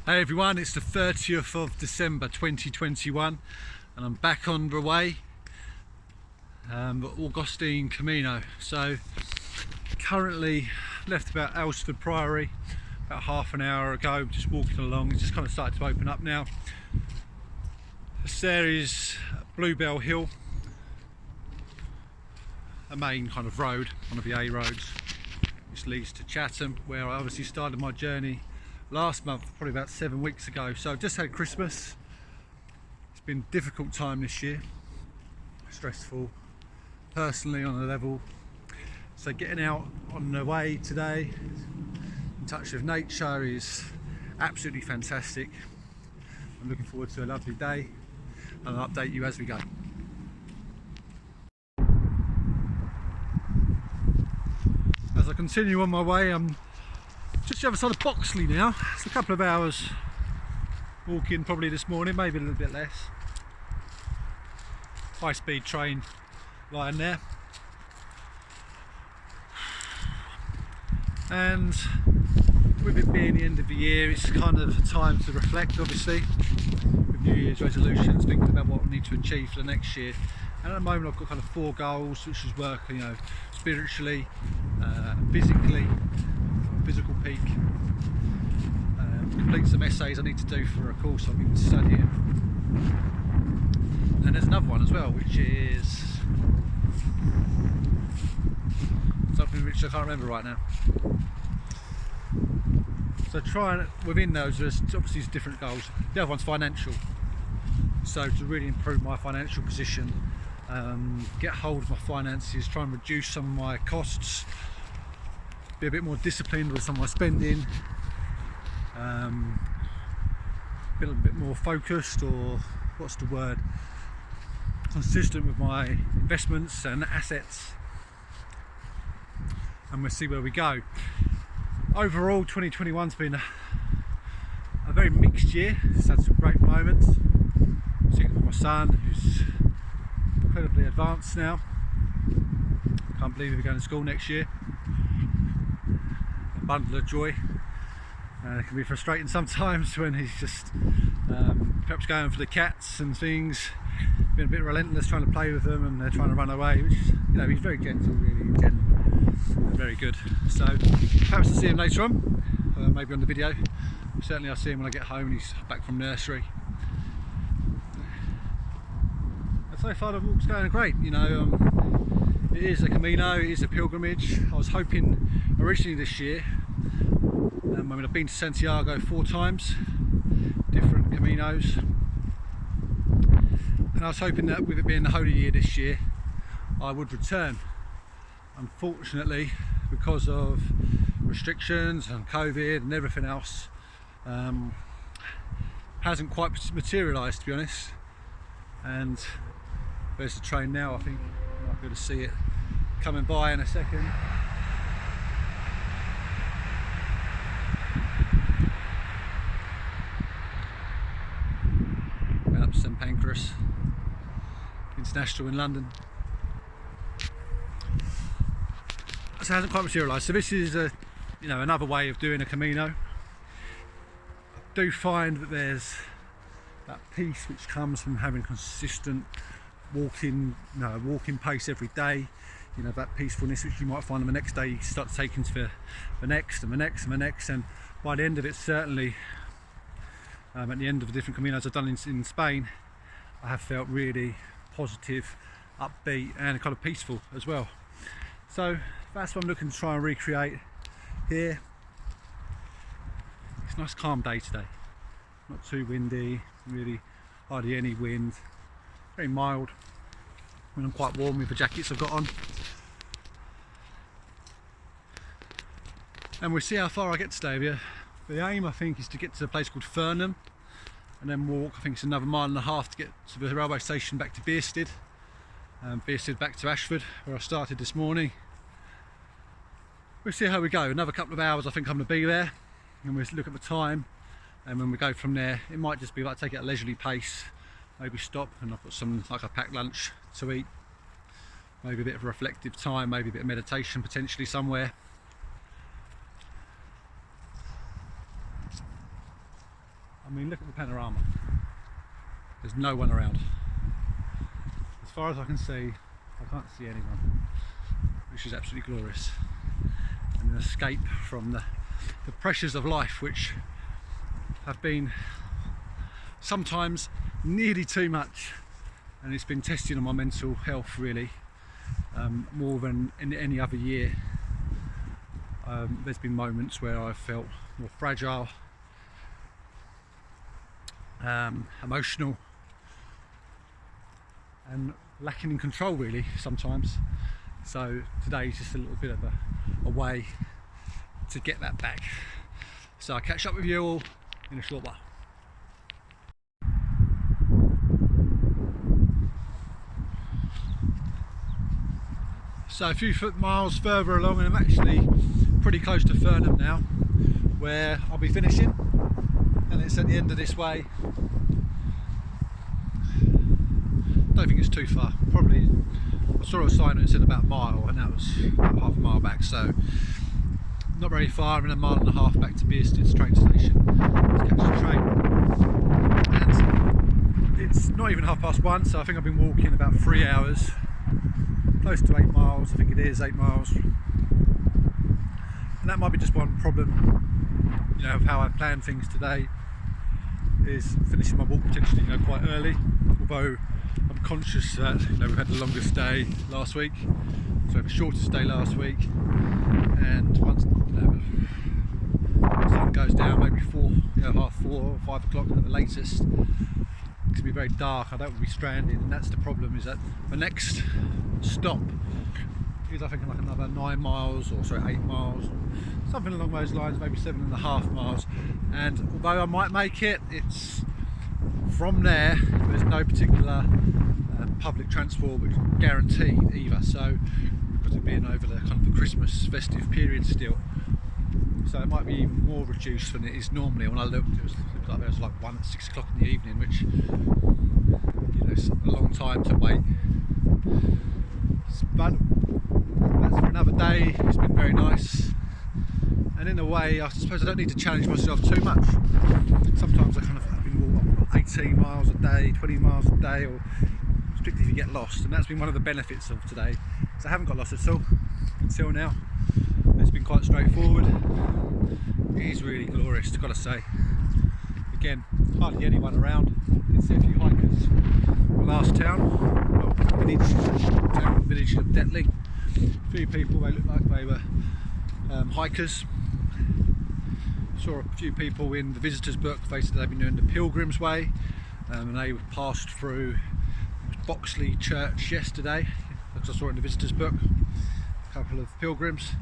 Hey everyone, it's the 30th of December 2021 and I'm back on the way, Augustine Camino. So currently left about Aylesford Priory about half an hour ago, just walking along. It's just kind of started to open up now. This there is Bluebell Hill, a main kind of road, one of the A roads, which leads to Chatham, where I obviously started my journey last month, probably about 7 weeks ago. So I've just had Christmas. It's been a difficult time this year, stressful personally on a level. So getting out on the way today, in touch with nature, is absolutely fantastic. I'm looking forward to a lovely day and I'll update you as we go. As I continue on my way, I'm just the other side of Boxley now. It's a couple of hours walking probably this morning, maybe a little bit less. High speed train line there. And with it being the end of the year, it's kind of time to reflect, obviously, with New Year's resolutions, thinking about what we need to achieve for the next year. And at the moment I've got kind of 4 goals, which is work, spiritually, physically, physical peak, complete some essays I need to do for a course I've been studying, and there's another one as well, which is something which I can't remember right now. So trying, within those, there's obviously different goals. The other one's financial, so to really improve my financial position, get hold of my finances, try and reduce some of my costs, be a bit more disciplined with some of my spending, be a little bit more focused, or what's the word, consistent with my investments and assets, and we'll see where we go. Overall 2021's been a very mixed year. It's had some great moments, particularly with my son, who's incredibly advanced now. Can't believe he'll be going to school next year. Bundle of joy. It can be frustrating sometimes when he's just perhaps going for the cats and things, being a bit relentless, trying to play with them, and they're trying to run away, which, he's very gentle, really gentle, very good. So perhaps I'll see him later on, maybe on the video. Certainly I'll see him when I get home and he's back from nursery. And so far the walk's going great. It is a Camino, it is a pilgrimage. I was hoping originally this year, I've been to Santiago 4 times, different Caminos, and I was hoping that with it being the Holy Year this year, I would return. Unfortunately, because of restrictions and COVID and everything else, hasn't quite materialised, to be honest. And there's the train now. I think you might be able to see it coming by in a second. Going up to St Pancras International in London. So it hasn't quite materialised. So this is another way of doing a Camino. I do find that there's that peace which comes from having consistent walking pace every day. That peacefulness which you might find on the next day, you start to take into the next and the next and the next, and by the end of it, certainly at the end of the different Caminos I've done in Spain, I have felt really positive, upbeat, and kind of peaceful as well. So that's what I'm looking to try and recreate here. It's a nice calm day today, not too windy, really hardly any wind, very mild. I'm quite warm with the jackets I've got on. And we'll see how far I get today. The aim, I think, is to get to a place called Thurnham and then walk, I think it's another 1.5 miles to get to the railway station back to Aylesford, Aylesford back to Aylesford, where I started this morning. We'll see how we go. Another couple of hours I think I'm going to be there, and we'll look at the time, and when we go from there, it might just be like take it at a leisurely pace, maybe stop, and I've got some, like a packed lunch to eat, maybe a bit of reflective time, maybe a bit of meditation potentially somewhere. I mean, look at the panorama. There's no one around. As far as I can see, I can't see anyone, which is absolutely glorious. And an escape from the pressures of life, which have been sometimes nearly too much, and it's been testing on my mental health really, more than in any other year. There's been moments where I've felt more fragile, emotional, and lacking in control really sometimes. So today is just a little bit of a way to get that back. So I'll catch up with you all in a short while. So a few miles further along, and I'm actually pretty close to Thurnham now, where I'll be finishing, and it's at the end of this way. I don't think it's too far. Probably, I saw a sign that said about a mile, and that was about half a mile back, so not very far. I'm in a mile and a half back to Beersted train station. Let's catch the train. And it's not even 1:30, so I think I've been walking about 3 hours. Close to 8 miles, I think it is 8 miles. And that might be just one problem, you know, of how I plan things today, is finishing my walk potentially, you know, quite early. Although I'm conscious that, you know, we've had the longest day last week, so the shortest day last week, and once, you know, the sun goes down, maybe 4, you know, half 4 or 5 o'clock at the latest, it's going to be very dark. I don't want to be stranded, and that's the problem, is that the next stop is, I think, like another 9 miles, or sorry, 8 miles, something along those lines, maybe 7.5 miles. And although I might make it, it's from there's no particular public transport which is guaranteed either. So because of being over the kind of the Christmas festive period still, so it might be even more reduced than it is normally. When I looked, it was like 1 at 6 o'clock in the evening, which, you know, is a long time to wait. But that's for another day. It's been very nice, and in a way, I suppose I don't need to challenge myself too much. Sometimes I've been walking 18 miles a day, 20 miles a day, or particularly if you get lost, and that's been one of the benefits of today. So I haven't got lost at all until now. It's been quite straightforward. It is really glorious, I've got to say. Again, hardly anyone around. You can see a few hikers from the last town, well, village of Detling. A few people, they looked like they were hikers. Saw a few people in the visitors book. They said they've been doing the Pilgrim's Way, and they passed through Boxley Church yesterday, because I saw it in the visitors book. A couple of pilgrims,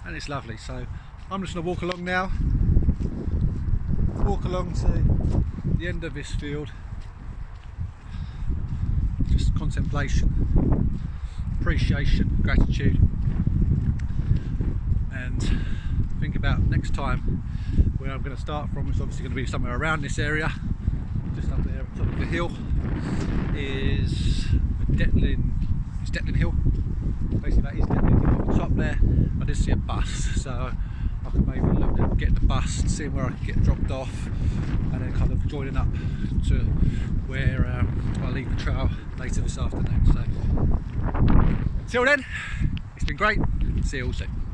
and it's lovely. So I'm just going to walk along now, walk along to the end of this field. Just contemplation, appreciation, gratitude, and think about next time where I'm going to start from. It's obviously going to be somewhere around this area. Just up there at the top of the hill is Detling Hill. Basically that is Detling Hill. At the top there I did see a bus, so I could maybe look at getting the bus, seeing where I could get dropped off, and then kind of joining up to where I'll leave the trail later this afternoon. So until then, it's been great. See you all soon.